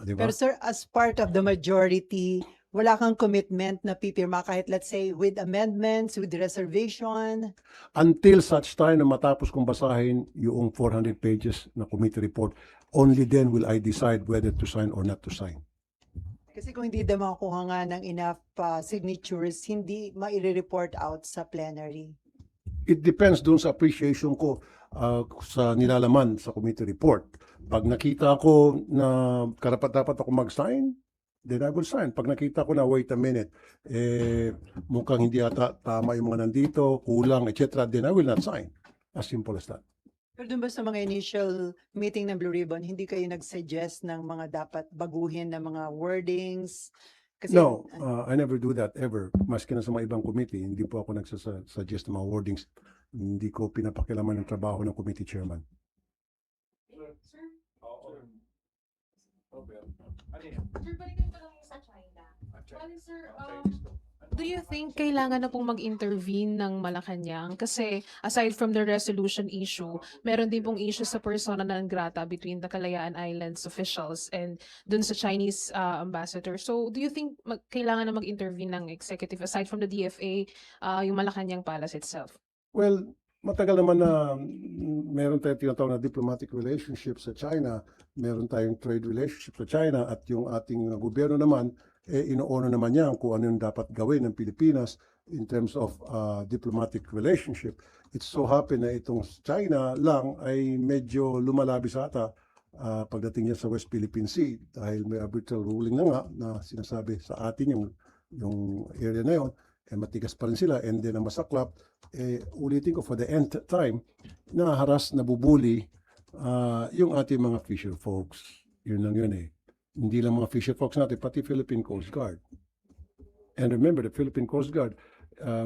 Di ba? Pero sir, as part of the majority, wala kang commitment na pipirma kahit let's say with amendments, with reservation. Until such time na matapos kong basahin yung 400 pages na committee report, only then will I decide whether to sign or not to sign. Kasi kung hindi na makuha nga ng enough signatures, hindi maire-report out sa plenary. It depends dun sa appreciation ko sa nilalaman sa committee report. Pag nakita ko na karapat-dapat ako mag-sign, then I will sign. Pag nakita ko na, wait a minute, mukhang hindi ata tama yung mga nandito, kulang, etc., then I will not sign. As simple as that. Pero dun ba sa mga initial meeting ng Blue Ribbon, hindi kayo nag-suggest ng mga dapat baguhin na mga wordings? Kasi, No, I never do that ever. Maski na sa mga ibang committee, hindi po ako nagsasuggest ng mga wordings. Hindi ko pinapakilaman ng trabaho ng committee chairman. Sir, balikan ko lang yung sa China. Bali, sir, do you think kailangan na pong mag-intervene ng Malacanang? Kasi aside from the resolution issue, meron din pong issue sa persona non grata between the Kalayaan Islands officials and dun sa Chinese ambassador. So do you think kailangan na mag-intervene ng executive aside from the DFA, yung Malacanang Palace itself? Well, matagal naman na meron tayong tinatawag na diplomatic relationship sa China, meron tayong trade relationship sa China, at yung ating gobyerno naman, ino-honor naman niya kung ano yung dapat gawin ng Pilipinas in terms of diplomatic relationship. It's so happen na itong China lang ay medyo lumalabis ata pagdating niya sa West Philippine Sea dahil may arbitral ruling na nga na sinasabi sa atin yung area na yun, matigas pa rin sila, and then ang masaklap, ulitin ko for the nth time, naharas, nabubuli yung ating mga fisher folks. Yun lang yun eh. Hindi lang mga fisher folks natin, pati Philippine Coast Guard. And remember, the Philippine Coast Guard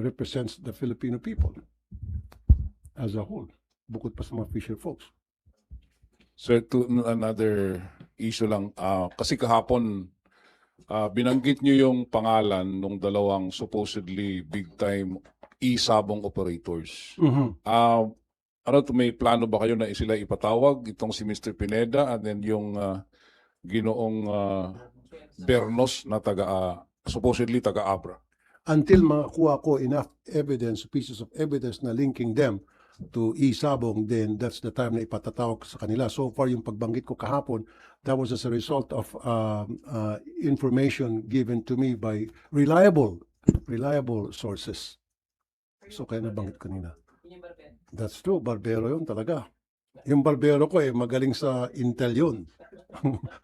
represents the Filipino people as a whole, bukod pa sa mga fisher folks. Sir, to another issue lang, kasi kahapon, binanggit nyo yung pangalan ng dalawang supposedly big-time e-sabong operators. May plano ba kayo na sila ipatawag, itong si Mr. Pineda and then yung ginoong Bernos na supposedly taga-Abra? Until makuha ko enough evidence, pieces of evidence na linking them to e-sabong, then that's the time na ipatatawag sa kanila. So far, yung pagbanggit ko kahapon, that was as a result of information given to me by reliable sources. So kaya nabanggit kanina. That's true, barbero yun talaga. Yung barbero ko magaling sa intel yun.